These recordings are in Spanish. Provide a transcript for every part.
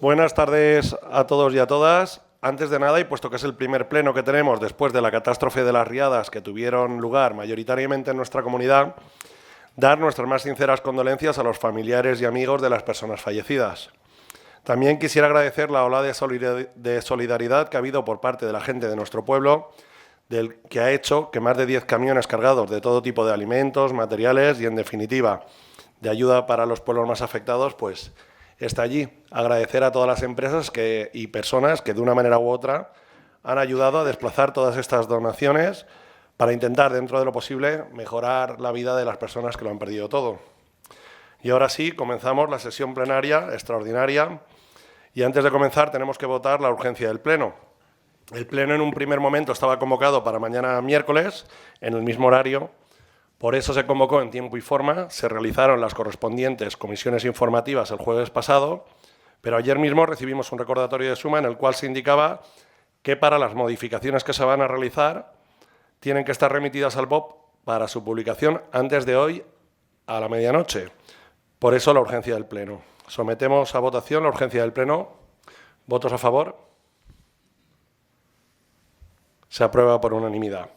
Buenas tardes a todos y a todas. Antes de nada, y puesto que es el primer pleno que tenemos después de la catástrofe de las riadas que tuvieron lugar mayoritariamente en nuestra comunidad, dar nuestras más sinceras condolencias a los familiares y amigos de las personas fallecidas. También quisiera agradecer la ola de solidaridad que ha habido por parte de la gente de nuestro pueblo, que ha hecho que más de 10 camiones cargados de todo tipo de alimentos, materiales y, en definitiva, de ayuda para los pueblos más afectados, pues está allí. Agradecer a todas las empresas y personas que de una manera u otra han ayudado a desplazar todas estas donaciones para intentar, dentro de lo posible, mejorar la vida de las personas que lo han perdido todo. Y ahora sí, comenzamos la sesión plenaria extraordinaria y antes de comenzar tenemos que votar la urgencia del pleno. El pleno en un primer momento estaba convocado para mañana miércoles, en el mismo horario. Por eso se convocó en tiempo y forma, se realizaron las correspondientes comisiones informativas el jueves pasado, pero ayer mismo recibimos un recordatorio de suma en el cual se indicaba que para las modificaciones que se van a realizar tienen que estar remitidas al BOP para su publicación antes de hoy a la medianoche. Por eso la urgencia del pleno. Sometemos a votación la urgencia del pleno. ¿Votos a favor? Se aprueba por unanimidad.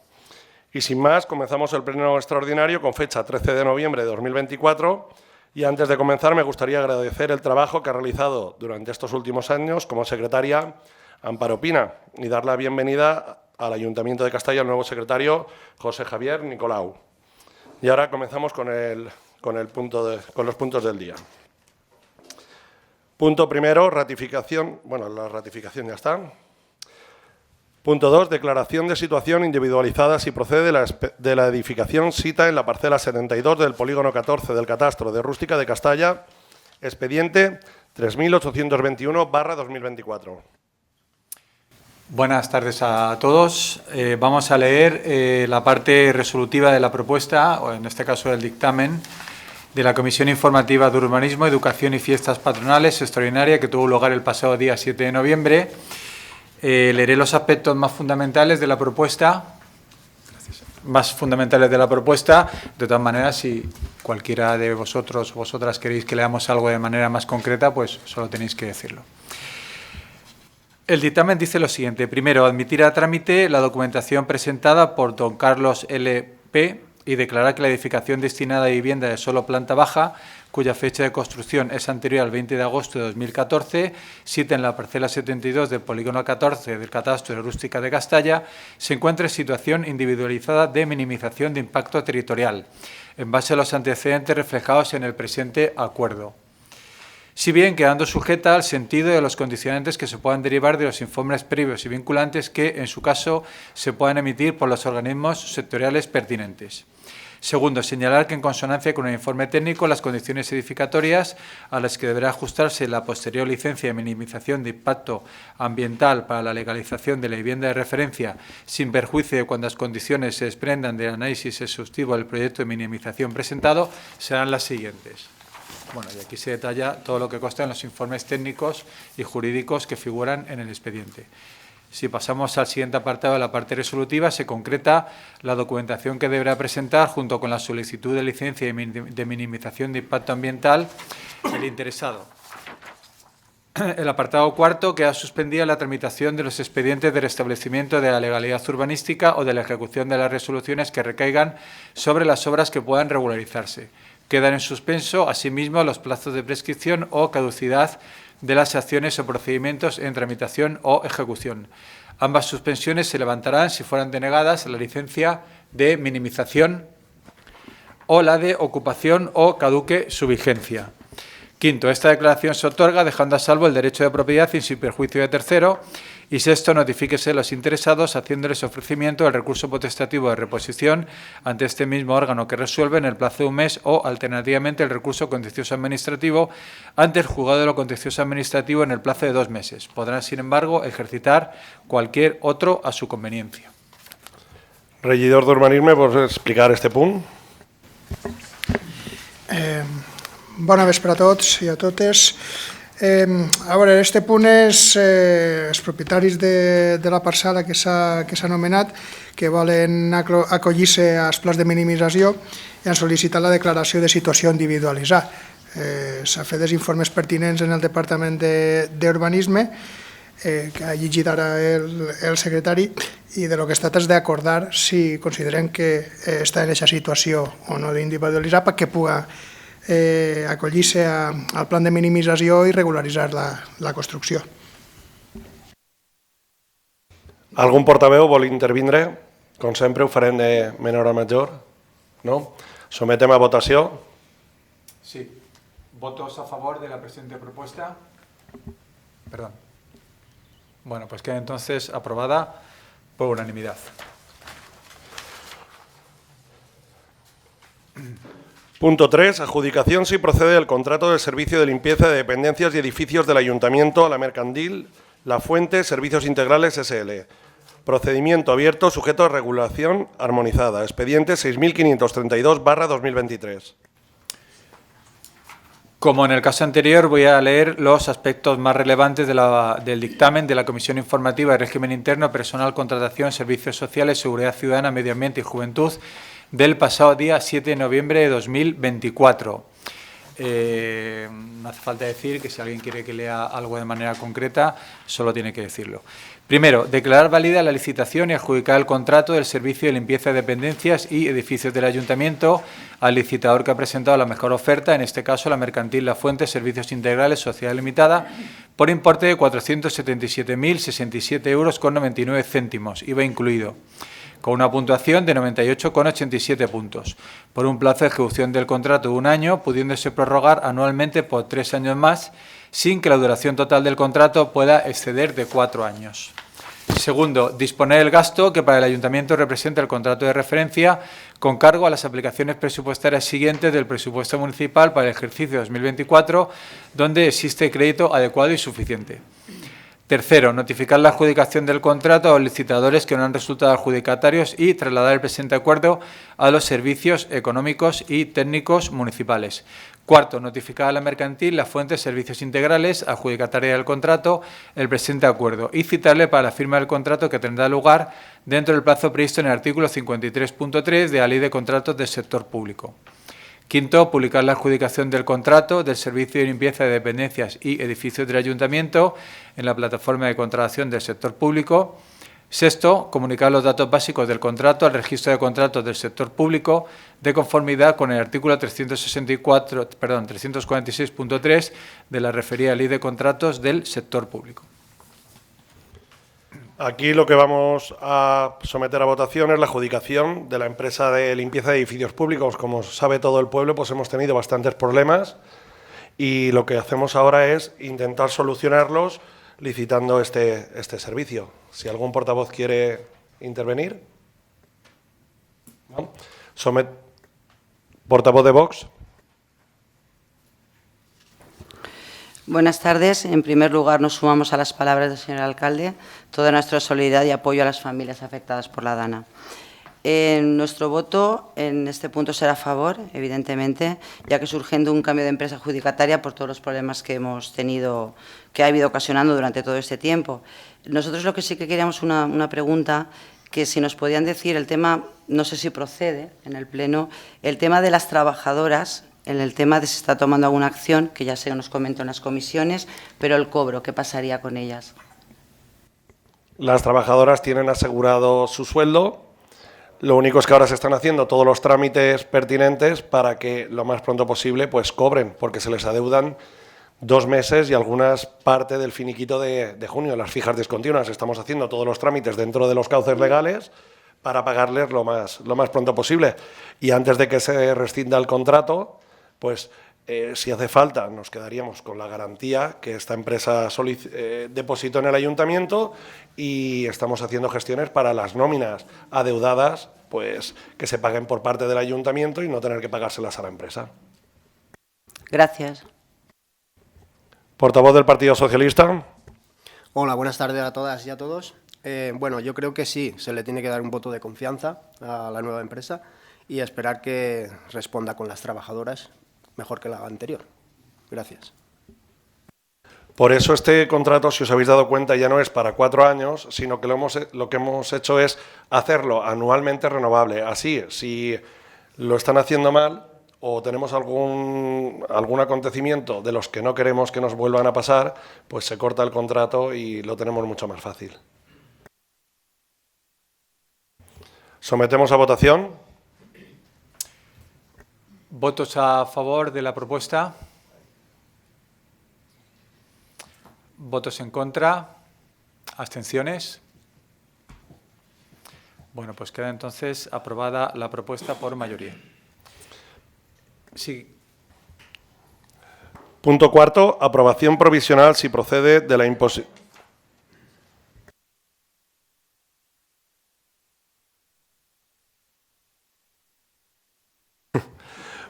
Y sin más, comenzamos el pleno extraordinario con fecha 13 de noviembre de 2024 y antes de comenzar me gustaría agradecer el trabajo que ha realizado durante estos últimos años como secretaria Amparo Pina y dar la bienvenida al Ayuntamiento de Castalla al nuevo secretario José Javier Nicolau. Y ahora comenzamos con los puntos del día. Punto primero, ratificación. Bueno, la ratificación ya está. Punto 2. Declaración de situación individualizada si procede de la edificación sita en la parcela 72 del polígono 14 del catastro de Rústica de Castalla, expediente 3821/2024. Buenas tardes a todos. Vamos a leer la parte resolutiva de la propuesta, o en este caso del dictamen, de la Comisión Informativa de Urbanismo, Educación y Fiestas Patronales extraordinaria que tuvo lugar el pasado día 7 de noviembre. Leeré los aspectos más fundamentales de la propuesta. De todas maneras, si cualquiera de vosotros o vosotras queréis que leamos algo de manera más concreta, pues solo tenéis que decirlo. El dictamen dice lo siguiente. Primero, admitir a trámite la documentación presentada por don Carlos L.P. y declarar que la edificación destinada a vivienda de solo planta baja, cuya fecha de construcción es anterior al 20 de agosto de 2014, sita en la parcela 72 del polígono 14 del catastro de Rústica de Castalla, se encuentra en situación individualizada de minimización de impacto territorial, en base a los antecedentes reflejados en el presente acuerdo. Si bien quedando sujeta al sentido de los condicionantes que se puedan derivar de los informes previos y vinculantes que, en su caso, se puedan emitir por los organismos sectoriales pertinentes. Segundo, señalar que en consonancia con el informe técnico, las condiciones edificatorias a las que deberá ajustarse la posterior licencia de minimización de impacto ambiental para la legalización de la vivienda de referencia, sin perjuicio de cuantas condiciones se desprendan del análisis exhaustivo del proyecto de minimización presentado, serán las siguientes. Bueno, y aquí se detalla todo lo que consta en los informes técnicos y jurídicos que figuran en el expediente. Si pasamos al siguiente apartado de la parte resolutiva, se concreta la documentación que deberá presentar junto con la solicitud de licencia de minimización de impacto ambiental el interesado. El apartado cuarto queda suspendida la tramitación de los expedientes de restablecimiento de la legalidad urbanística o de la ejecución de las resoluciones que recaigan sobre las obras que puedan regularizarse. Quedan en suspenso, asimismo, los plazos de prescripción o caducidad de las acciones o procedimientos en tramitación o ejecución. Ambas suspensiones se levantarán si fueran denegadas la licencia de minimización o la de ocupación o caduque su vigencia. Quinto, esta declaración se otorga dejando a salvo el derecho de propiedad y sin perjuicio de tercero Y sexto, notifíquese a los interesados haciéndoles ofrecimiento del recurso potestativo de reposición ante este mismo órgano que resuelve en el plazo de un mes o, alternativamente, el recurso contencioso administrativo ante el juzgado de lo contencioso administrativo en el plazo de 2 meses. Podrán, sin embargo, ejercitar cualquier otro a su conveniencia. Regidor d'Urbanisme, vols explicar este punt? Bona vespre a tots i a totes. A veure, este punt és els propietaris de la parcel·la que s'ha anomenat, que volen acollir-se als plans de minimització i han sol·licitat la declaració de situació individualitzada. S'ha fet els informes pertinents en el Departament d'Urbanisme, que ha llegit ara el secretari, i de lo que es tracta és d'acordar si consideren que està en aquesta situació o no d'individualitzar perquè pugui acollir-se al plan de minimització i regularitzar la construcció. Algun portaveu vol intervindre? Com sempre ho farem de menor a major. No? Sometem a votació. Sí. ¿Votos a favor de la presente propuesta? Perdón. Bueno, pues queda entonces aprobada por unanimidad. Punto 3. Adjudicación si procede el contrato del servicio de limpieza de dependencias y edificios del Ayuntamiento a la Mercantil La Fuente Servicios Integrales S.L. Procedimiento abierto sujeto a regulación armonizada. Expediente 6532/2023. Como en el caso anterior, voy a leer los aspectos más relevantes del dictamen de la Comisión Informativa de Régimen Interno, Personal, Contratación, Servicios Sociales, Seguridad Ciudadana, Medio Ambiente y Juventud del pasado día 7 de noviembre de 2024. No hace falta decir que si alguien quiere que lea algo de manera concreta, solo tiene que decirlo. Primero, declarar válida la licitación y adjudicar el contrato del servicio de limpieza de dependencias y edificios del Ayuntamiento al licitador que ha presentado la mejor oferta, en este caso la Mercantil La Fuente Servicios Integrales Sociedad Limitada, por importe de 477.067,99 euros, IVA incluido, con una puntuación de 98,87 puntos, por un plazo de ejecución del contrato de 1 año, pudiéndose prorrogar anualmente por 3 años más, sin que la duración total del contrato pueda exceder de 4 años. Segundo, disponer el gasto que para el Ayuntamiento representa el contrato de referencia con cargo a las aplicaciones presupuestarias siguientes del presupuesto municipal para el ejercicio 2024, donde existe crédito adecuado y suficiente. Tercero, notificar la adjudicación del contrato a los licitadores que no han resultado adjudicatarios y trasladar el presente acuerdo a los servicios económicos y técnicos municipales. Cuarto, notificar a la Mercantil La Fuente Servicios Integrales, adjudicataria del contrato, el presente acuerdo y citarle para la firma del contrato que tendrá lugar dentro del plazo previsto en el artículo 53.3 de la Ley de Contratos del Sector Público. Quinto, publicar la adjudicación del contrato del servicio de limpieza de dependencias y edificios del Ayuntamiento en la plataforma de contratación del sector público. Sexto, comunicar los datos básicos del contrato al registro de contratos del sector público de conformidad con el artículo 346.3 de la referida Ley de Contratos del Sector Público. Aquí lo que vamos a someter a votación es la adjudicación de la empresa de limpieza de edificios públicos. Como sabe todo el pueblo, pues hemos tenido bastantes problemas y lo que hacemos ahora es intentar solucionarlos licitando este servicio. Si algún portavoz quiere intervenir. ¿No? Portavoz de Vox. Buenas tardes. En primer lugar, nos sumamos a las palabras del señor alcalde, toda nuestra solidaridad y apoyo a las familias afectadas por la DANA. Nuestro voto en este punto será a favor, evidentemente, ya que surgiendo un cambio de empresa adjudicataria por todos los problemas que hemos tenido, que ha habido ocasionando durante todo este tiempo. Nosotros lo que sí que queríamos una pregunta, que si nos podían decir el tema, no sé si procede en el Pleno, el tema de las trabajadoras, en el tema de si se está tomando alguna acción, que ya se nos comentó en las comisiones, pero el cobro, ¿qué pasaría con ellas? Las trabajadoras tienen asegurado su sueldo. Lo único es que ahora se están haciendo todos los trámites pertinentes para que lo más pronto posible pues cobren, porque se les adeudan 2 meses y algunas parte del finiquito de junio, las fijas discontinuas. Estamos haciendo todos los trámites dentro de los cauces legales para pagarles lo más pronto posible. Y antes de que se rescinda el contrato, pues Si hace falta, nos quedaríamos con la garantía que esta empresa depositó en el ayuntamiento y estamos haciendo gestiones para las nóminas adeudadas, pues que se paguen por parte del ayuntamiento y no tener que pagárselas a la empresa. Gracias. Portavoz del Partido Socialista. Hola, buenas tardes a todas y a todos. Bueno, yo creo que sí, se le tiene que dar un voto de confianza a la nueva empresa y esperar que responda con las trabajadoras mejor que la anterior. Gracias. Por eso este contrato, si os habéis dado cuenta, ya no es para 4 años, sino que lo que hemos hecho es hacerlo anualmente renovable. Así, si lo están haciendo mal o tenemos algún acontecimiento de los que no queremos que nos vuelvan a pasar, pues se corta el contrato y lo tenemos mucho más fácil. Sometemos a votación. ¿Votos a favor de la propuesta? ¿Votos en contra? ¿Abstenciones? Bueno, pues queda entonces aprobada la propuesta por mayoría. Sí. Punto cuarto, aprobación provisional si procede de la imposición.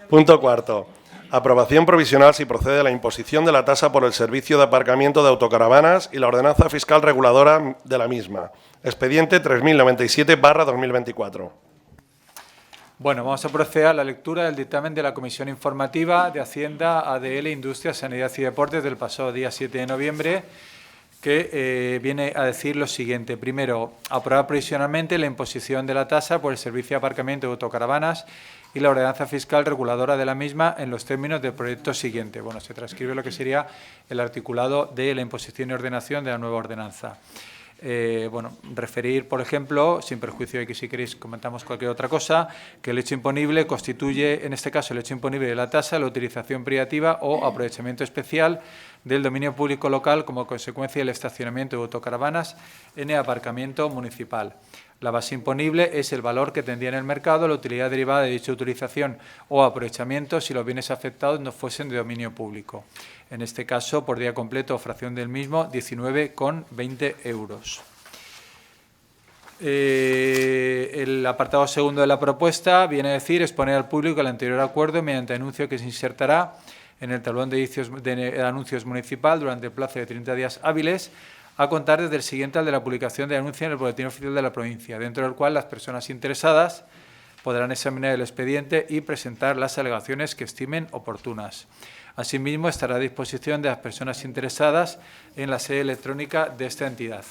Punto cuarto. Aprobación provisional si procede de la imposición de la tasa por el servicio de aparcamiento de autocaravanas y la ordenanza fiscal reguladora de la misma. Expediente 3097/2024. Bueno, vamos a proceder a la lectura del dictamen de la Comisión Informativa de Hacienda, ADL, Industria, Sanidad y Deportes del pasado día 7 de noviembre, que viene a decir lo siguiente. Primero, aprobar provisionalmente la imposición de la tasa por el servicio de aparcamiento de autocaravanas y la ordenanza fiscal reguladora de la misma en los términos del proyecto siguiente. Bueno, se transcribe lo que sería el articulado de la imposición y ordenación de la nueva ordenanza. Referir, por ejemplo, sin perjuicio de que si queréis comentamos cualquier otra cosa, que el hecho imponible constituye, en este caso, el hecho imponible de la tasa, la utilización privativa o aprovechamiento especial del dominio público local como consecuencia del estacionamiento de autocaravanas en el aparcamiento municipal. La base imponible es el valor que tendría en el mercado la utilidad derivada de dicha utilización o aprovechamiento si los bienes afectados no fuesen de dominio público. En este caso, por día completo o fracción del mismo, 19,20 euros. El apartado segundo de la propuesta viene a decir exponer al público el anterior acuerdo mediante anuncio que se insertará en el tablón de anuncios municipal durante el plazo de 30 días hábiles a contar desde el siguiente al de la publicación del anuncio en el Boletín Oficial de la provincia, dentro del cual las personas interesadas podrán examinar el expediente y presentar las alegaciones que estimen oportunas. Asimismo, estará a disposición de las personas interesadas en la sede electrónica de esta entidad.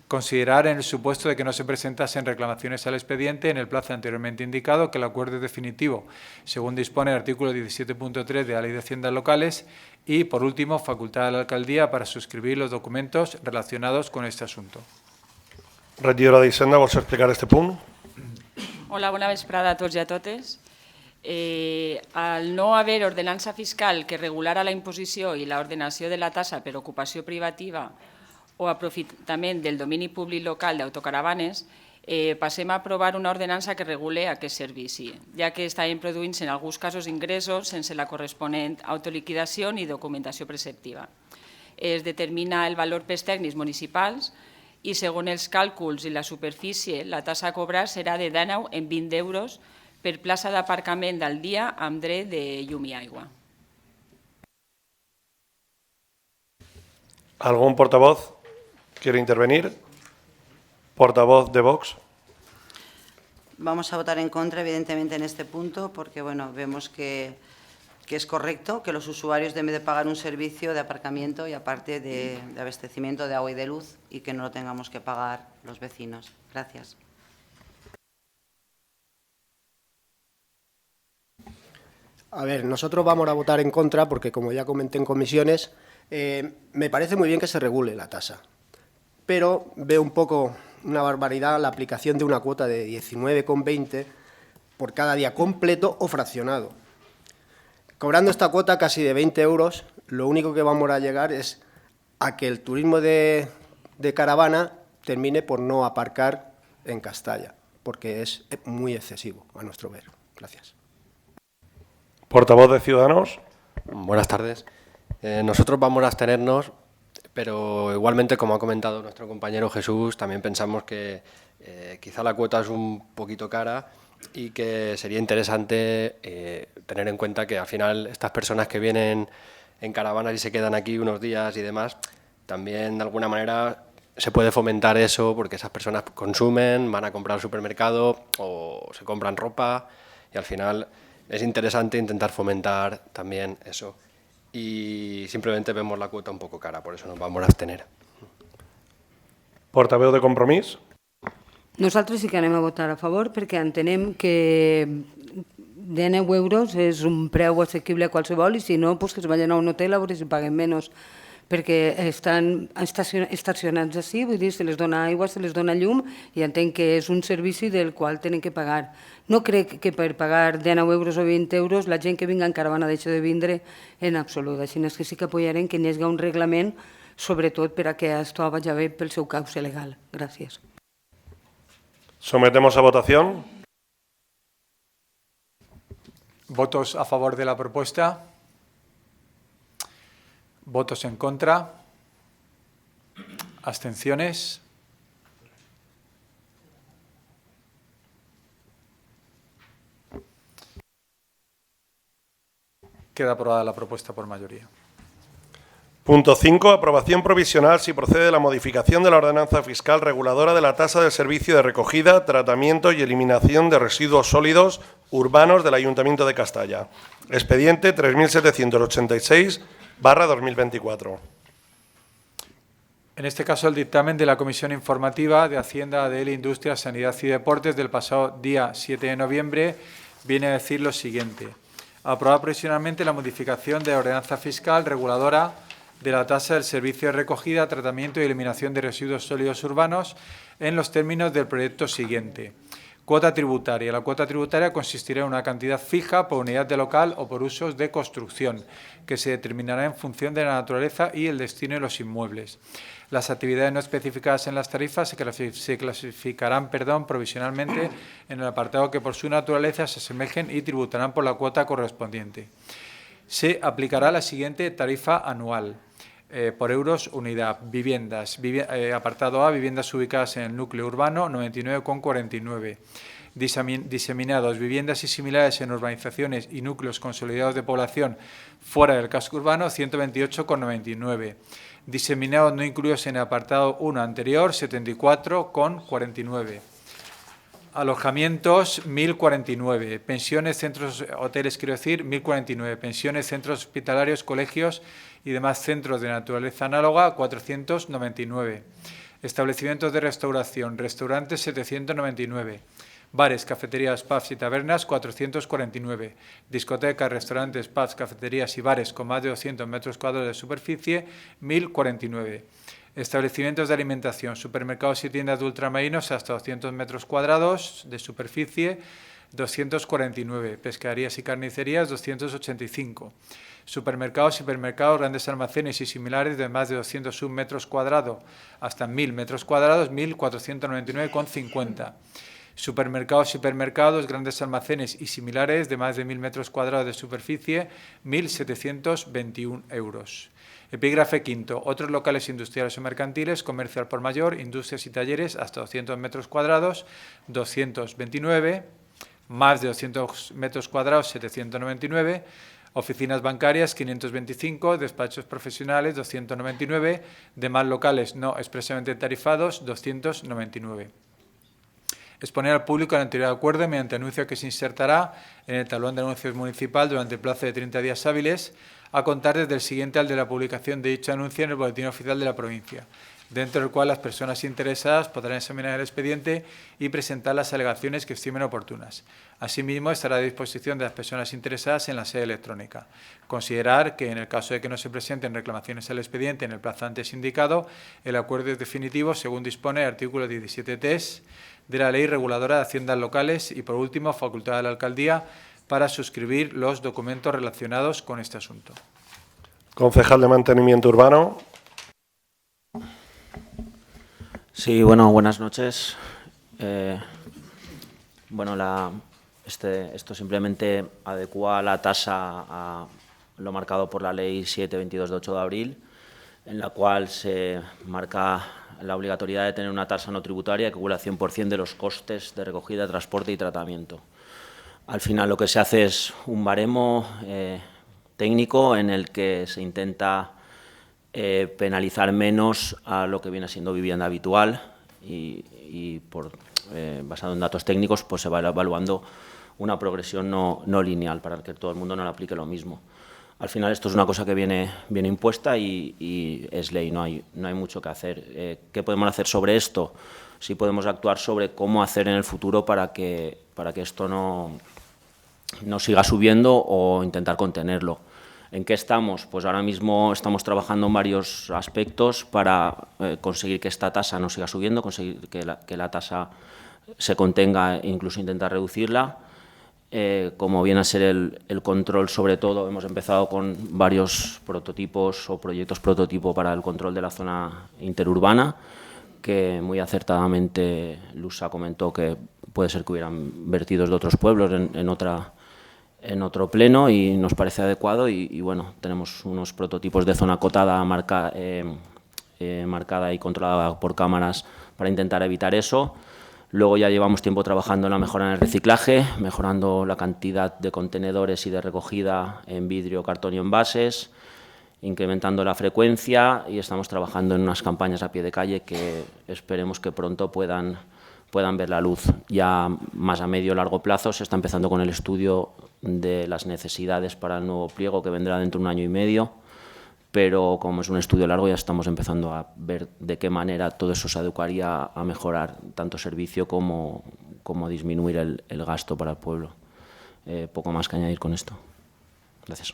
Considerar, en el supuesto de que no se presentasen reclamaciones al expediente en el plazo anteriormente indicado, que el acuerdo es definitivo, según dispone el artículo 17.3 de la Ley de Haciendas Locales, y, por último, facultar a la alcaldía para suscribir los documentos relacionados con este asunto. Regidora d'Hisenda, vols explicar este punt? Hola, bona vesprada a tots i a totes. Al no haver ordenança fiscal que regulara la imposició i l'ordenació de la tassa per ocupació privativa o aprofitament del domini públic local d'autocaravanes, passem a aprovar una ordenança que regule aquest servici, ja que estaven produint-se en alguns casos ingressos sense la corresponent autoliquidació ni documentació preceptiva. Es determina el valor pels tècnics municipals i, segons els càlculs i la superfície, la tassa a cobrar serà de 19 en 20 euros per plaça d'aparcament al dia amb dret de llum i aigua. ¿Algún portavoz quiere intervenir? Portavoz de Vox. Vamos a votar en contra, evidentemente, en este punto, porque vemos que es correcto que los usuarios deben de pagar un servicio de aparcamiento y aparte de abastecimiento de agua y de luz y que no lo tengamos que pagar los vecinos. Gracias. A ver, nosotros vamos a votar en contra porque, como ya comenté en comisiones, me parece muy bien que se regule la tasa, pero veo un poco una barbaridad la aplicación de una cuota de 19,20 por cada día completo o fraccionado. Cobrando esta cuota casi de 20 euros, lo único que vamos a llegar es a que el turismo de caravana termine por no aparcar en Castalla, porque es muy excesivo a nuestro ver. Gracias. Portavoz de Ciudadanos. Buenas tardes. Nosotros vamos a abstenernos, pero igualmente, como ha comentado nuestro compañero Jesús, también pensamos que quizá la cuota es un poquito cara y que sería interesante tener en cuenta que al final estas personas que vienen en caravanas y se quedan aquí unos días y demás, también de alguna manera se puede fomentar eso porque esas personas consumen, van a comprar al supermercado o se compran ropa y al final es interesante intentar fomentar también eso. Y simplemente vemos la cuota un poco cara, por eso nos vamos a abstener. Portaveu de Compromís. Nosaltres sí que anem a votar a favor perquè entenem que 19 euros és un preu assequible a qualsevol i si no, pues que es vagin a un hotel a veure si paguen menys perquè estan estacionats així, vull dir, se les dona aigua, se les dona llum i entenc que és un servici del qual tenen que pagar. No crec que per pagar 19 euros o 20 euros la gent que vinga en caravana deixi de vindre en absolut, així és que sí que apoyarem que hi hagi un reglament, sobretot per a que això vagi bé pel seu cauce legal. Gràcies. Sometemos a votación. ¿Votos a favor de la propuesta? ¿Votos en contra? ¿Abstenciones? Queda aprobada la propuesta por mayoría. Punto 5. Aprobación provisional si procede la modificación de la ordenanza fiscal reguladora de la tasa del servicio de recogida, tratamiento y eliminación de residuos sólidos urbanos del Ayuntamiento de Castalla. Expediente 3786/2024. En este caso, el dictamen de la Comisión Informativa de Hacienda, de Industria, Sanidad y Deportes del pasado día 7 de noviembre viene a decir lo siguiente. Aprobar provisionalmente la modificación de la ordenanza fiscal reguladora de la tasa del servicio de recogida, tratamiento y eliminación de residuos sólidos urbanos en los términos del proyecto siguiente. Cuota tributaria. La cuota tributaria consistirá en una cantidad fija por unidad de local o por usos de construcción, que se determinará en función de la naturaleza y el destino de los inmuebles. Las actividades no especificadas en las tarifas se clasificarán provisionalmente en el apartado que por su naturaleza se asemejen y tributarán por la cuota correspondiente. Se aplicará la siguiente tarifa anual. Por euros unidad. Viviendas. Apartado A, viviendas ubicadas en el núcleo urbano, 99,49. Diseminados, viviendas y similares en urbanizaciones y núcleos consolidados de población fuera del casco urbano, 128,99. Diseminados no incluidos en el apartado 1 anterior, 74,49. Alojamientos, 1.049. Pensiones, centros, hoteles, quiero decir, 1.049. Pensiones, centros hospitalarios, colegios y demás centros de naturaleza análoga, 499. Establecimientos de restauración, restaurantes, 799. Bares, cafeterías, pubs y tabernas, 449. Discotecas, restaurantes, pubs, cafeterías y bares con más de 200 metros cuadrados de superficie, 1.049. Establecimientos de alimentación, supermercados y tiendas de ultramarinos hasta 200 metros cuadrados de superficie, 249. Pescaderías y carnicerías, 285. Supermercados, hipermercados, grandes almacenes y similares de más de 201 metros cuadrados hasta 1.000 metros cuadrados, 1.499,50. Supermercados, hipermercados, grandes almacenes y similares de más de 1.000 metros cuadrados de superficie, 1.721 euros. Epígrafe quinto. Otros locales industriales o mercantiles, comercio al por mayor, industrias y talleres hasta 200 metros cuadrados, 229. Más de 200 metros cuadrados, 799. Oficinas bancarias, 525. Despachos profesionales, 299. Demás locales no expresamente tarifados, 299. Exponer al público el anterior acuerdo mediante anuncio que se insertará en el tablón de anuncios municipal durante el plazo de 30 días hábiles, a contar desde el siguiente al de la publicación de dicho anuncio en el Boletín Oficial de la provincia, dentro del cual las personas interesadas podrán examinar el expediente y presentar las alegaciones que estimen oportunas. Asimismo, estará a disposición de las personas interesadas en la sede electrónica. Considerar que, en el caso de que no se presenten reclamaciones al expediente en el plazo antes indicado, el acuerdo es definitivo según dispone el artículo 17 tes de la Ley Reguladora de Haciendas Locales y, por último, facultad de la Alcaldía para suscribir los documentos relacionados con este asunto. Concejal de Mantenimiento Urbano. Sí, bueno, buenas noches. Esto simplemente adecua la tasa lo marcado por la Ley 7/22 de 8 de abril, en la cual se marca la obligatoriedad de tener una tasa no tributaria que cubra el 100% de los costes de recogida, transporte y tratamiento. Al final lo que se hace es un baremo técnico en el que se intenta penalizar menos a lo que viene siendo vivienda habitual y basado en datos técnicos pues se va evaluando una progresión no lineal para que todo el mundo no le aplique lo mismo. Al final esto es una cosa que viene impuesta y es ley, no hay mucho que hacer. ¿Qué podemos hacer sobre esto? Sí podemos actuar sobre cómo hacer en el futuro para que esto no siga subiendo o intentar contenerlo. ¿En qué estamos? Pues ahora mismo estamos trabajando en varios aspectos para conseguir que esta tasa no siga subiendo, conseguir que la tasa se contenga e incluso intentar reducirla. Como viene a ser el control, sobre todo, hemos empezado con varios prototipos o proyectos prototipo para el control de la zona interurbana, que muy acertadamente Lusa comentó que puede ser que hubieran vertidos de otros pueblos en otro pleno y nos parece adecuado y bueno, tenemos unos prototipos de zona acotada marcada y controlada por cámaras para intentar evitar eso. Luego ya llevamos tiempo trabajando en la mejora en el reciclaje, mejorando la cantidad de contenedores y de recogida en vidrio, cartón y envases, incrementando la frecuencia y estamos trabajando en unas campañas a pie de calle que esperemos que pronto puedan ver la luz. Ya más a medio o largo plazo se está empezando con el estudio de las necesidades para el nuevo pliego que vendrá dentro de 1 año y medio, pero como es un estudio largo ya estamos empezando a ver de qué manera todo eso se adecuaría a mejorar tanto servicio como disminuir el gasto para el pueblo. Poco más que añadir con esto. Gracias.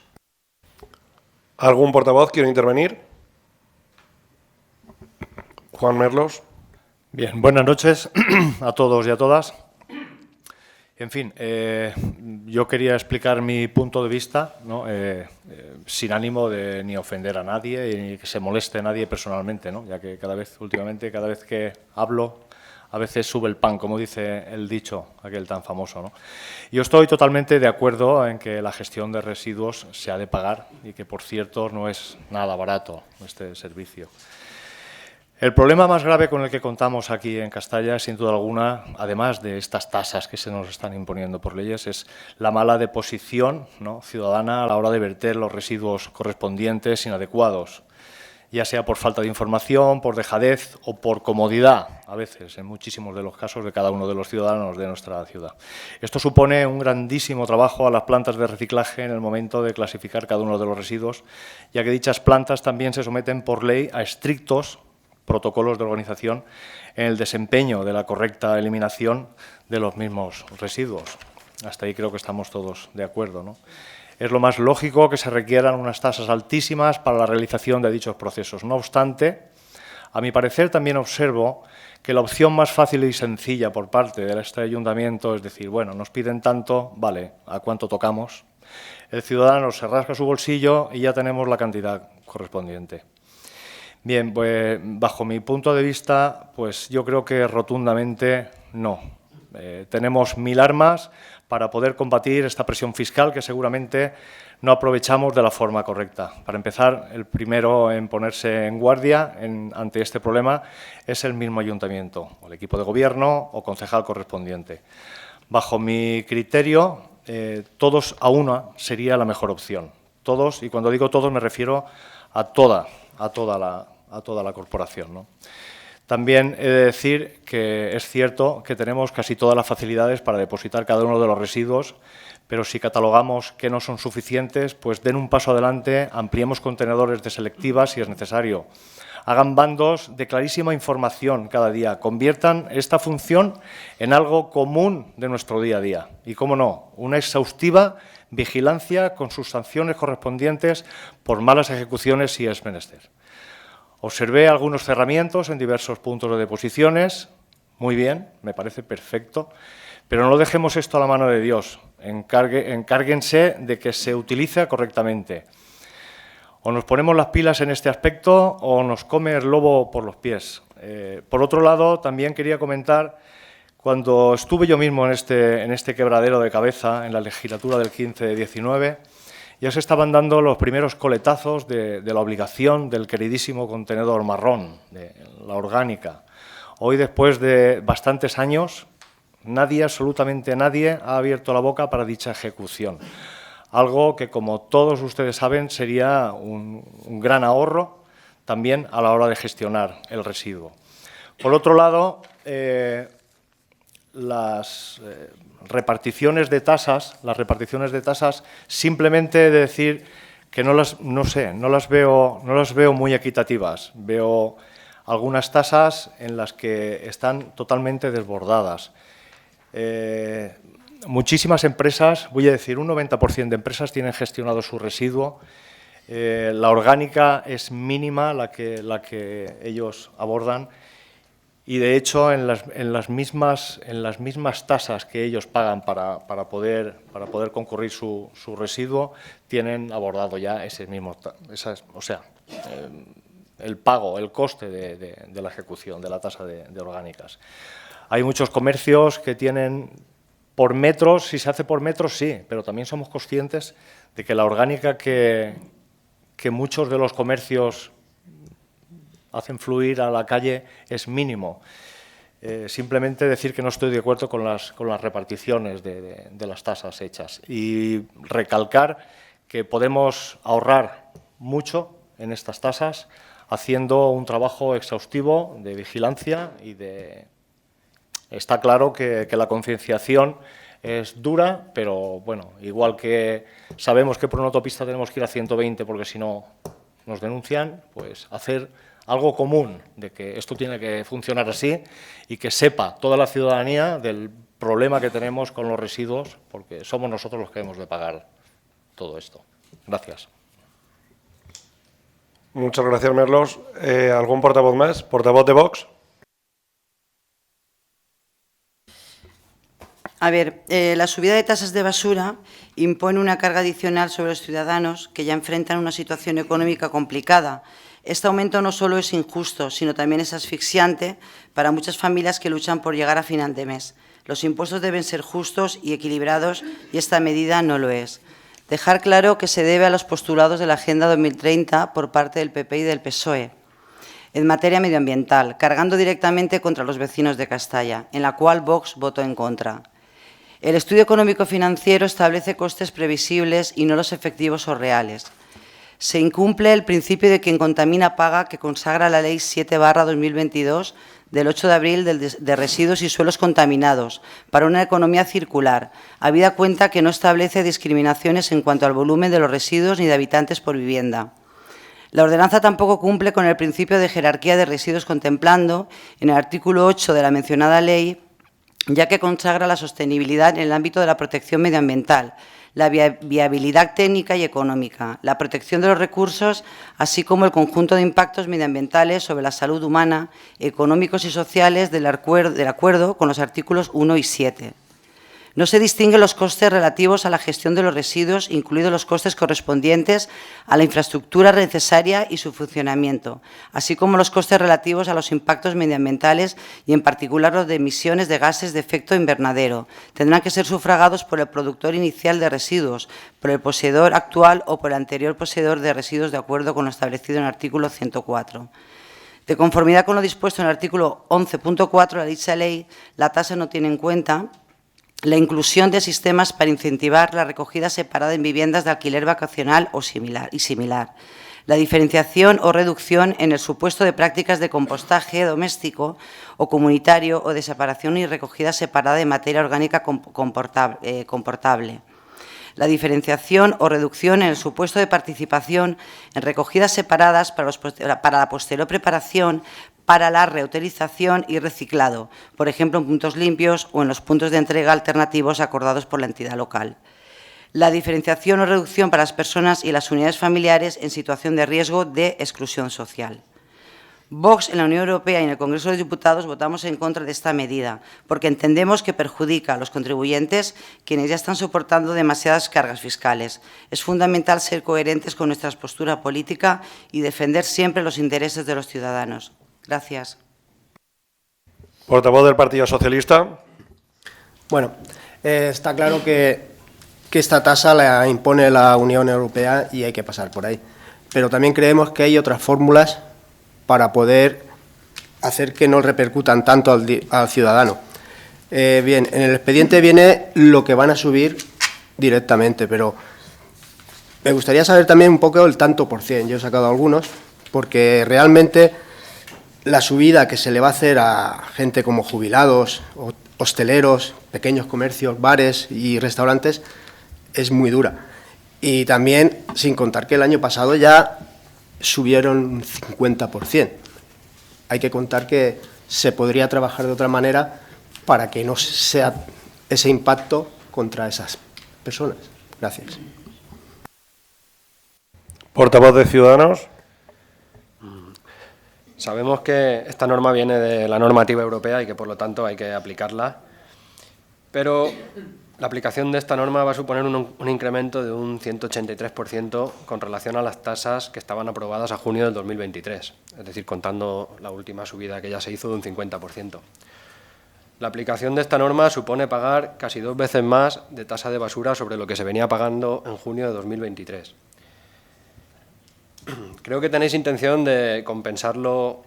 ¿Algún portavoz quiere intervenir? Juan Merlos. Bien, buenas noches a todos y a todas. En fin, yo quería explicar mi punto de vista, ¿no? Sin ánimo de ni ofender a nadie ni que se moleste a nadie personalmente, ¿no? Ya que últimamente, cada vez que hablo, a veces sube el pan, como dice el dicho, aquel tan famoso, ¿no? Yo estoy totalmente de acuerdo en que la gestión de residuos se ha de pagar y que, por cierto, no es nada barato este servicio. El problema más grave con el que contamos aquí en Castalla, sin duda alguna, además de estas tasas que se nos están imponiendo por leyes, es la mala deposición, ¿no?, ciudadana a la hora de verter los residuos correspondientes inadecuados, ya sea por falta de información, por dejadez o por comodidad, a veces, en muchísimos de los casos de cada uno de los ciudadanos de nuestra ciudad. Esto supone un grandísimo trabajo a las plantas de reciclaje en el momento de clasificar cada uno de los residuos, ya que dichas plantas también se someten por ley a estrictos protocolos de organización en el desempeño de la correcta eliminación de los mismos residuos. Hasta ahí creo que estamos todos de acuerdo, ¿no? Es lo más lógico que se requieran unas tasas altísimas para la realización de dichos procesos. No obstante, a mi parecer también observo que la opción más fácil y sencilla por parte de este ayuntamiento es decir, bueno, nos piden tanto, vale, ¿a cuánto tocamos? El ciudadano se rasca su bolsillo y ya tenemos la cantidad correspondiente. Bien, pues bajo mi punto de vista, pues yo creo que rotundamente no. Tenemos 1000 armas para poder combatir esta presión fiscal que seguramente no aprovechamos de la forma correcta. Para empezar, el primero en ponerse en guardia ante este problema es el mismo ayuntamiento, o el equipo de gobierno o concejal correspondiente. Bajo mi criterio, todos a una sería la mejor opción. Todos, y cuando digo todos me refiero a toda la corporación, ¿no? También he de decir que es cierto que tenemos casi todas las facilidades para depositar cada uno de los residuos, pero si catalogamos que no son suficientes, pues den un paso adelante, ampliemos contenedores de selectivas si es necesario. Hagan bandos de clarísima información cada día, conviertan esta función en algo común de nuestro día a día. Y, cómo no, una exhaustiva vigilancia con sus sanciones correspondientes por malas ejecuciones si es menester. Observé algunos cerramientos en diversos puntos de deposiciones, muy bien, me parece perfecto, pero no dejemos esto a la mano de Dios, encárguense de que se utilice correctamente. O nos ponemos las pilas en este aspecto o nos come el lobo por los pies. Por otro lado, también quería comentar, cuando estuve yo mismo en este quebradero de cabeza en la legislatura del 15-19, ya se estaban dando los primeros coletazos de la obligación del queridísimo contenedor marrón, de la orgánica. Hoy, después de bastantes años, nadie, absolutamente nadie, ha abierto la boca para dicha ejecución. Algo que, como todos ustedes saben, sería un gran ahorro también a la hora de gestionar el residuo. Por otro lado, las reparticiones de tasas, simplemente de decir que no las veo muy equitativas. Veo algunas tasas en las que están totalmente desbordadas. Muchísimas empresas, voy a decir un 90% de empresas tienen gestionado su residuo. La orgánica es mínima la que ellos abordan y, de hecho, en las mismas tasas que ellos pagan para poder concurrir su residuo, tienen abordado ya el pago, el coste de la ejecución de la tasa de orgánicas. Hay muchos comercios que tienen por metros, si se hace por metros, sí, pero también somos conscientes de que la orgánica que muchos de los comercios hacen fluir a la calle es mínimo. Simplemente decir que no estoy de acuerdo con las reparticiones de las tasas hechas y recalcar que podemos ahorrar mucho en estas tasas haciendo un trabajo exhaustivo de vigilancia y Está claro que la concienciación es dura, pero bueno, igual que sabemos que por una autopista tenemos que ir a 120 porque si no nos denuncian, pues hacer algo común de que esto tiene que funcionar así y que sepa toda la ciudadanía del problema que tenemos con los residuos, porque somos nosotros los que hemos de pagar todo esto. Gracias. Muchas gracias, Merlos. ¿Algún portavoz más? ¿Portavoz de Vox? A ver, la subida de tasas de basura impone una carga adicional sobre los ciudadanos que ya enfrentan una situación económica complicada. Este aumento no solo es injusto, sino también es asfixiante para muchas familias que luchan por llegar a final de mes. Los impuestos deben ser justos y equilibrados y esta medida no lo es. Dejar claro que se debe a los postulados de la Agenda 2030 por parte del PP y del PSOE en materia medioambiental, cargando directamente contra los vecinos de Castalla, en la cual Vox votó en contra. El estudio económico-financiero establece costes previsibles y no los efectivos o reales. Se incumple el principio de quien contamina paga que consagra la Ley 7/2022 del 8 de abril de residuos y suelos contaminados para una economía circular, habida cuenta que no establece discriminaciones en cuanto al volumen de los residuos ni de habitantes por vivienda. La ordenanza tampoco cumple con el principio de jerarquía de residuos contemplando, en el artículo 8 de la mencionada ley, ya que consagra la sostenibilidad en el ámbito de la protección medioambiental, la viabilidad técnica y económica, la protección de los recursos, así como el conjunto de impactos medioambientales sobre la salud humana, económicos y sociales del acuerdo con los artículos 1 y 7. No se distinguen los costes relativos a la gestión de los residuos, incluidos los costes correspondientes a la infraestructura necesaria y su funcionamiento, así como los costes relativos a los impactos medioambientales y, en particular, los de emisiones de gases de efecto invernadero. Tendrán que ser sufragados por el productor inicial de residuos, por el poseedor actual o por el anterior poseedor de residuos, de acuerdo con lo establecido en el artículo 104. De conformidad con lo dispuesto en el artículo 11.4 de la dicha ley, la tasa no tiene en cuenta la inclusión de sistemas para incentivar la recogida separada en viviendas de alquiler vacacional o similar, la diferenciación o reducción en el supuesto de prácticas de compostaje doméstico o comunitario o de separación y recogida separada de materia orgánica comportable, la diferenciación o reducción en el supuesto de participación en recogidas separadas para la posterior preparación, para la reutilización y reciclado, por ejemplo, en puntos limpios o en los puntos de entrega alternativos acordados por la entidad local. La diferenciación o reducción para las personas y las unidades familiares en situación de riesgo de exclusión social. Vox en la Unión Europea y en el Congreso de los Diputados votamos en contra de esta medida, porque entendemos que perjudica a los contribuyentes, quienes ya están soportando demasiadas cargas fiscales. Es fundamental ser coherentes con nuestra postura política y defender siempre los intereses de los ciudadanos. Gracias. Portavoz del Partido Socialista. Bueno, está claro que que esta tasa la impone la Unión Europea y hay que pasar por ahí. Pero también creemos que hay otras fórmulas para poder hacer que no repercutan tanto al ciudadano. Bien, en el expediente viene lo que van a subir directamente, pero me gustaría saber también un poco el tanto por cien. Yo he sacado algunos, porque realmente la subida que se le va a hacer a gente como jubilados, hosteleros, pequeños comercios, bares y restaurantes es muy dura. Y también, sin contar que el año pasado ya subieron un 50%. Hay que contar que se podría trabajar de otra manera para que no sea ese impacto contra esas personas. Gracias. Portavoz de Ciudadanos. Sabemos que esta norma viene de la normativa europea y que, por lo tanto, hay que aplicarla, pero la aplicación de esta norma va a suponer un incremento de un 183% con relación a las tasas que estaban aprobadas a junio del 2023, es decir, contando la última subida que ya se hizo de un 50%. La aplicación de esta norma supone pagar casi 2 veces más de tasa de basura sobre lo que se venía pagando en junio de 2023. Creo que tenéis intención de compensarlo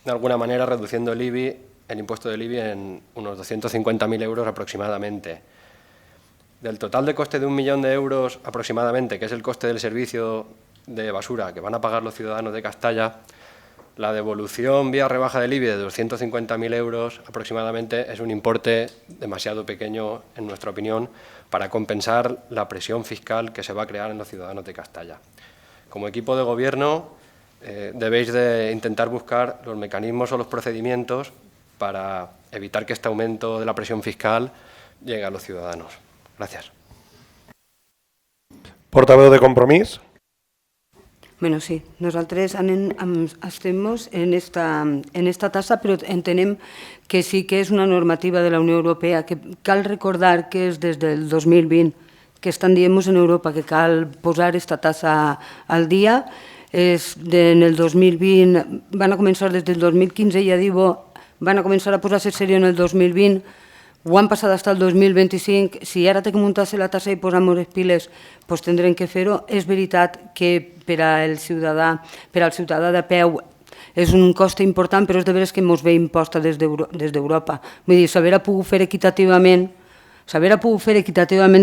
de alguna manera reduciendo el IBI, el impuesto del IBI, en unos 250.000 euros aproximadamente. Del total de coste de 1 millón de euros aproximadamente, que es el coste del servicio de basura que van a pagar los ciudadanos de Castalla, la devolución vía rebaja del IBI de 250.000 euros aproximadamente es un importe demasiado pequeño, en nuestra opinión, para compensar la presión fiscal que se va a crear en los ciudadanos de Castalla. Como equipo de Gobierno, debéis de intentar buscar los mecanismos o los procedimientos para evitar que este aumento de la presión fiscal llegue a los ciudadanos. Gracias. Portaveu de Compromís. Bueno, sí, nosaltres estem en esta tassa, però entenem que sí que és una normativa de la Unió Europea, que cal recordar que és des del 2020, que estan dient en Europa que cal posar aquesta tassa al dia. En el 2020, van a començar des del 2015, ja diu, van a començar a posar-se seriós en el 2020, ho han passat fins al 2025, si ara té que muntar-se la tassa i posar-nos les piles, doncs tindrem que fer-ho. És veritat que per al ciutadà de peu és un cost important, però és de veres que ens ve imposta des d'Europa. Vull dir, s'haurà pogut fer equitativament,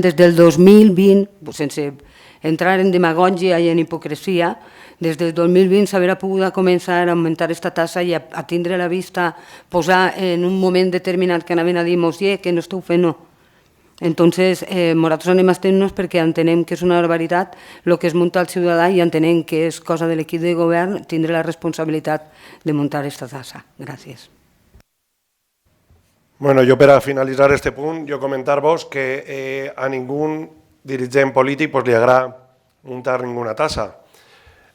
des del 2020, sense entrar en demagògia i en hipocresia, des del 2020 s'haurà pogut començar a augmentar aquesta tassa i a tindre a la vista, posar en un moment determinat que anaven a dir que no esteu fent, no. Entonces, nosaltres anem abstenint-nos perquè entenem que és una barbaritat el que es munta el ciutadà i entenem que és cosa de l'equip de govern tindre la responsabilitat de muntar aquesta tassa. Gràcies. Bueno, jo per a finalitzar este punt, jo comentar-vos que a ningú dirigent polític li agrada muntar ninguna tassa.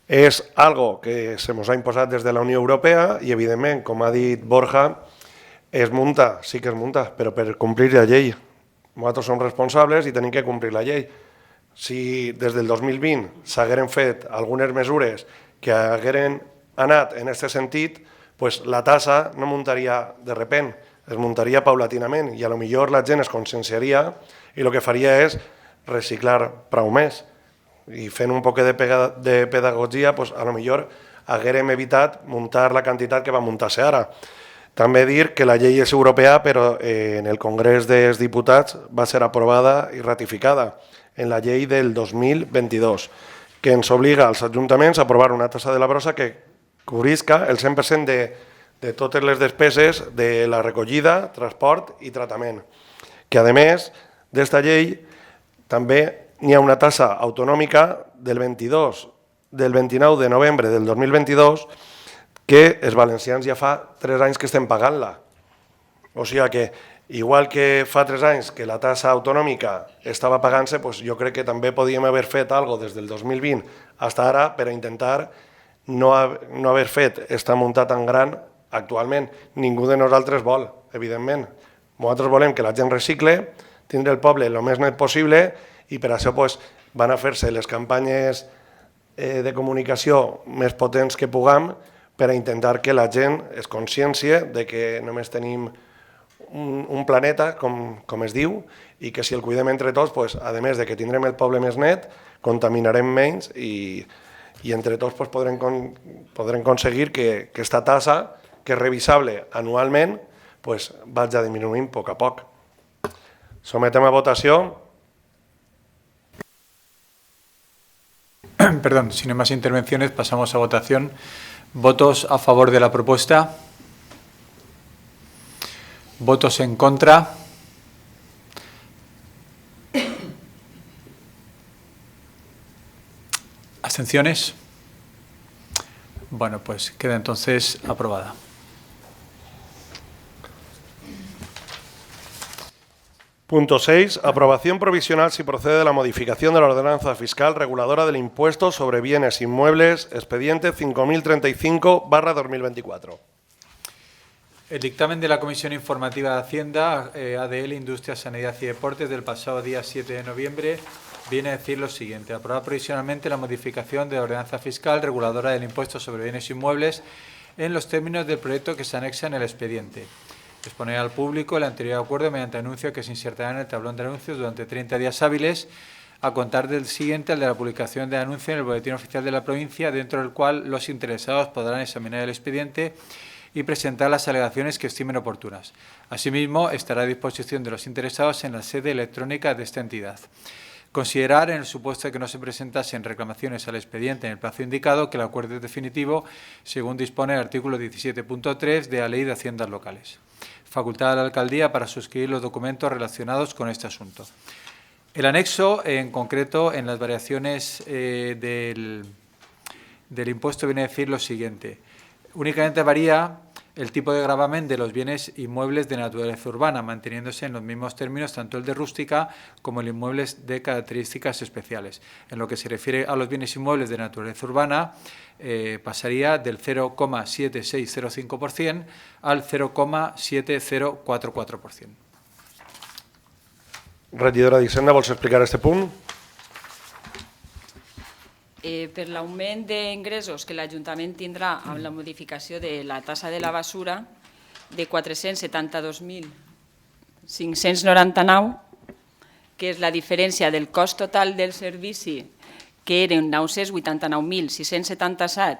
És algo que se ens ha imposat des de la Unió Europea i, evidentment, com ha dit Borja, es munta, sí que es munta, però per complir la llei. Nosaltres som responsables i tenim que complir la llei. Si des del 2020 s'hagueren fet algunes mesures que hagueren anat en aquest sentit, doncs la tassa no muntaria de repent, es muntaria paulatinament i potser la gent es conscienciaria i el que faria és reciclar prou més. I fent un poc de pedagogia, potser haguérem evitat muntar la quantitat que va muntar-se ara. També dir que la llei és europea, però en el Congrés dels Diputats va ser aprovada i ratificada en la llei del 2022, que ens obliga als ajuntaments a aprovar una tassa de la brossa que cobrisca el 100% de totes les despeses de la recollida, transport i tractament. Que, a més d'esta llei, també n'hi ha una tassa autonòmica del 29 de novembre del 2022 que els valencians ja fa 3 anys que estem pagant-la. O sigui que, igual que fa 3 anys que la tassa autonòmica estava pagant-se, jo crec que també podíem haver fet alguna cosa des del 2020 fins ara per intentar no haver fet aquesta munta tan gran actualment. Ningú de nosaltres vol, evidentment. Nosaltres volem que la gent recicle, tindre el poble el més net possible i per això van a fer-se les campanyes de comunicació més potents que puguem per a intentar que la gent es consciencie de que només tenim un planeta, com es diu, i que si el cuidem entre tots, pues, a més de que tindrem el poble més net, contaminarem menys i entre tots pues, podrem aconseguir que aquesta tassa, que és revisable anualment, pues, vagi disminuint a poc a poc. Sometem a votació. Perdón, si no hay más intervenciones, pasamos a votación. ¿Votos a favor de la propuesta? ¿Votos en contra? ¿Abstenciones? Bueno, pues queda entonces aprobada. Punto 6. Aprobación provisional si procede de la modificación de la ordenanza fiscal reguladora del impuesto sobre bienes inmuebles, expediente 5035/2024. El dictamen de la Comisión Informativa de Hacienda, ADL, Industria, Sanidad y Deportes del pasado día 7 de noviembre viene a decir lo siguiente. Aprobar provisionalmente la modificación de la ordenanza fiscal reguladora del impuesto sobre bienes inmuebles en los términos del proyecto que se anexa en el expediente. Exponer al público el anterior acuerdo mediante anuncio que se insertará en el tablón de anuncios durante 30 días hábiles a contar del siguiente al de la publicación del anuncio en el Boletín Oficial de la Provincia, dentro del cual los interesados podrán examinar el expediente y presentar las alegaciones que estimen oportunas. Asimismo, estará a disposición de los interesados en la sede electrónica de esta entidad. Considerar, en el supuesto de que no se presentasen reclamaciones al expediente en el plazo indicado, que el acuerdo es definitivo, según dispone el artículo 17.3 de la Ley de Haciendas Locales. Facultad a la Alcaldía para suscribir los documentos relacionados con este asunto. El anexo, en concreto, en las variaciones del impuesto, viene a decir lo siguiente. Únicamente varía el tipo de gravamen de los bienes inmuebles de naturaleza urbana, manteniéndose en los mismos términos tanto el de rústica como el inmueble de características especiales. En lo que se refiere a los bienes inmuebles de naturaleza urbana, pasaría del 0,7605% al 0,7044%. Regidora d'Hisenda, vols explicar este punt? Per l'augment d'ingressos que l'Ajuntament tindrà amb la modificació de la tassa de la basura de 472.599, que és la diferència del cost total del servici, que eren 989.677,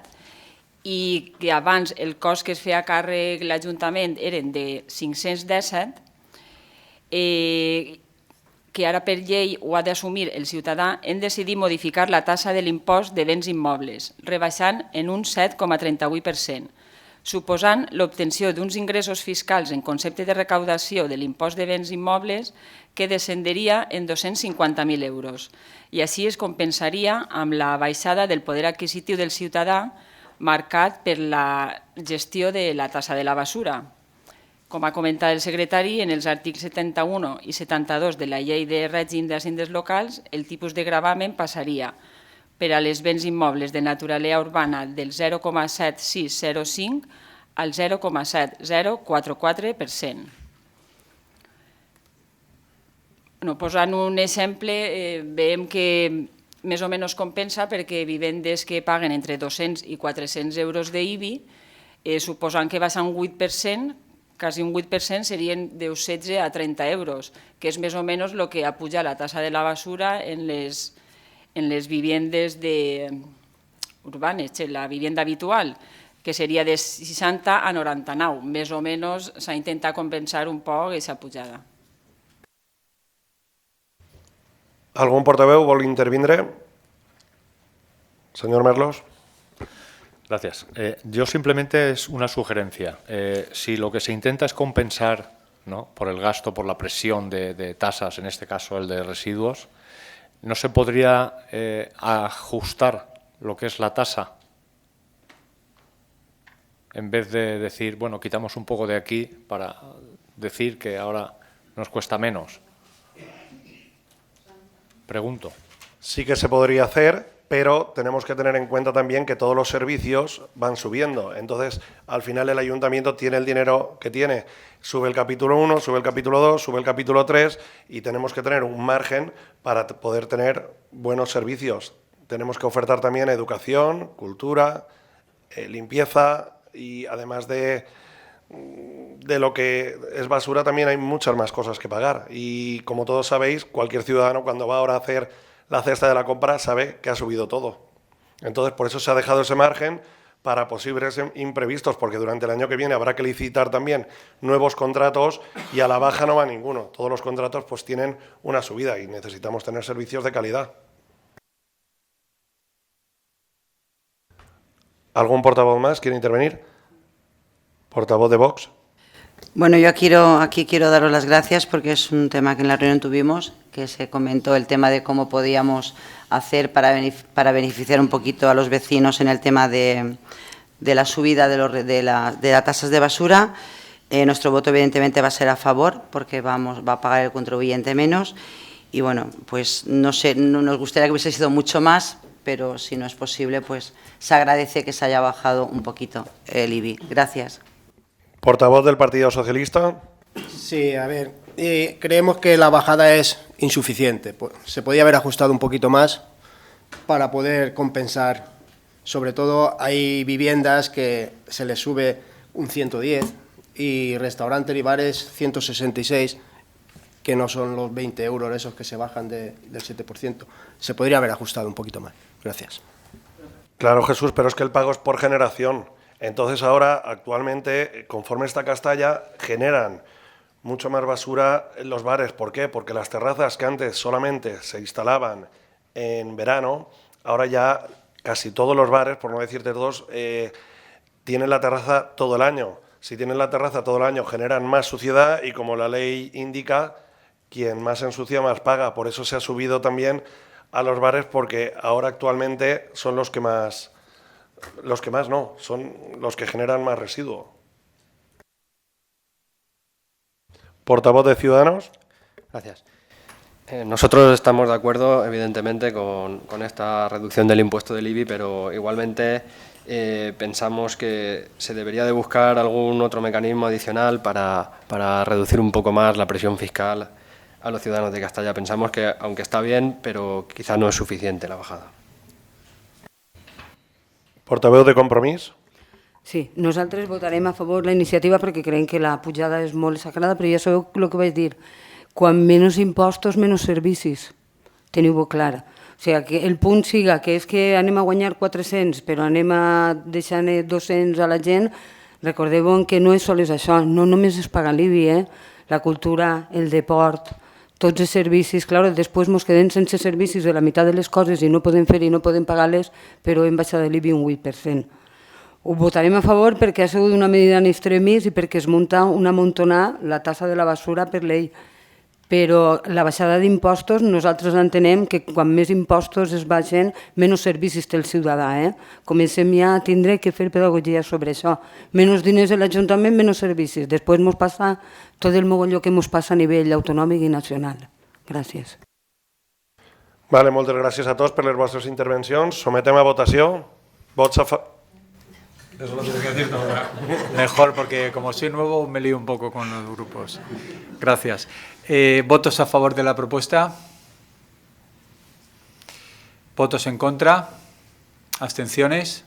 i que abans el cost que es feia càrrec l'Ajuntament eren de 517, que ara per llei ho ha d'assumir el ciutadà, hem decidit modificar la tassa de l'impost de béns immobles, rebaixant en un 7,38%, suposant l'obtenció d'uns ingressos fiscals en concepte de recaudació de l'impost de béns immobles que descenderia en 250.000 euros. I així es compensaria amb la baixada del poder adquisitiu del ciutadà marcat per la gestió de la tassa de la basura. Com ha comentat el secretari, en els articles 71 i 72 de la Llei de Règim d'Hisendes Locals, el tipus de gravamen passaria per a les béns immobles de naturalesa urbana del 0,7605 al 0,7044%. Posant un exemple, veiem que més o menys compensa perquè vivendes que paguen entre 200 i 400 euros d'IBI, suposant que baixa un 8%, quasi un 8% serien de 16 a 30 euros, que és més o menys el que apuja la tassa de la basura en les vivendes urbanes, la vivenda habitual, que seria de 60 a 99. Més o menys s'ha intentat compensar un poc aquesta pujada. ¿Algún portaveu vol intervindre? Señor Merlos. Gracias. Yo simplemente es una sugerencia. Si lo que se intenta es compensar, ¿no?, por el gasto, por la presión de tasas, en este caso el de residuos, ¿no se podría ajustar lo que es la tasa? En vez de decir, bueno, quitamos un poco de aquí para decir que ahora nos cuesta menos. Pregunto. Sí que se podría hacer, pero tenemos que tener en cuenta también que todos los servicios van subiendo. Entonces, al final el ayuntamiento tiene el dinero que tiene. Sube el capítulo 1, sube el capítulo 2, sube el capítulo 3 y tenemos que tener un margen para poder tener buenos servicios. Tenemos que ofertar también educación, cultura, limpieza y además de de lo que es basura también hay muchas más cosas que pagar. Y como todos sabéis, cualquier ciudadano cuando va ahora a hacer la cesta de la compra sabe que ha subido todo. Entonces, por eso se ha dejado ese margen para posibles imprevistos, porque durante el año que viene habrá que licitar también nuevos contratos y a la baja no va ninguno. Todos los contratos pues tienen una subida y necesitamos tener servicios de calidad. ¿Algún portavoz más quiere intervenir? ¿Portavoz de Vox? Bueno, yo aquí quiero daros las gracias porque es un tema que en la reunión tuvimos, que se comentó el tema de cómo podíamos hacer para beneficiar un poquito a los vecinos en el tema de la subida de las tasas de basura. Nuestro voto evidentemente va a ser a favor porque va a pagar el contribuyente menos y bueno, pues no sé, nos gustaría que hubiese sido mucho más, pero si no es posible, pues se agradece que se haya bajado un poquito el IBI. Gracias. ¿Portavoz del Partido Socialista? Sí, a ver, creemos que la bajada es insuficiente. Se podía haber ajustado un poquito más para poder compensar. Sobre todo hay viviendas que se les sube un 110 y restaurantes y bares 166, que no son los 20 euros esos que se bajan del 7%. Se podría haber ajustado un poquito más. Gracias. Claro, Jesús, pero es que el pago es por generación. Entonces ahora, actualmente, conforme esta Castalla, generan mucho más basura en los bares. ¿Por qué? Porque las terrazas que antes solamente se instalaban en verano, ahora ya casi todos los bares, por no decirte todos, tienen la terraza todo el año. Si tienen la terraza todo el año, generan más suciedad y, como la ley indica, quien más ensucia más paga. Por eso se ha subido también a los bares, porque ahora actualmente son los que más no, son los que generan más residuo. ¿Portavoz de Ciudadanos? Gracias. Nosotros estamos de acuerdo, evidentemente, con esta reducción del impuesto del IBI, pero igualmente pensamos que se debería de buscar algún otro mecanismo adicional para reducir un poco más la presión fiscal a los ciudadanos de Castalla. Pensamos que, aunque está bien, pero quizá no es suficiente la bajada. Portaveu de Compromís? Sí, nosaltres votarem a favor la iniciativa perquè creiem que la pujada és molt sagrada, però ja sabeu el que vaig dir, quan menys impostos, menys servicis, teniu-ho clar. O sigui, que el punt siga que és que anem a guanyar 400 però anem a deixar 200 a la gent, recordeu que no és sols això, no només es paga l'IBI, la cultura, el deport, tots els servicis, clar, després ens quedem sense servicis de la meitat de les coses i no podem fer i no podem pagar-les, però hem baixat l'IBI un 8%. Ho votarem a favor perquè ha sigut una medida en extremis i perquè es munta una amontonada la tassa de la basura per llei. Però la baixada d'impostos, nosaltres entenem que quan més impostos es baixen, menys servicis té el ciutadà. Comencem ja a tindre que fer pedagogia sobre això. Menys diners a l'Ajuntament, menys servicis. Després ens passa tot el mogolló que ens passa a nivell autonòmic i nacional. Gràcies. Vale, moltes gràcies a tots per les vostres intervencions. Sometem a votació. Vots a favor. Eso lo tienes que decir ahora. Mejor, porque como soy nuevo me lío un poco con los grupos. Gracias. ¿Votos a favor de la propuesta? ¿Votos en contra? ¿Abstenciones?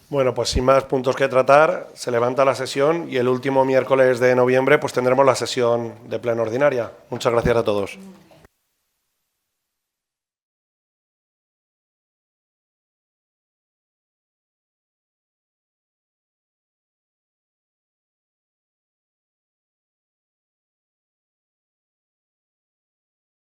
Bueno, pues sin más puntos que tratar, se levanta la sesión y el último miércoles de noviembre pues tendremos la sesión de pleno ordinaria. Muchas gracias a todos.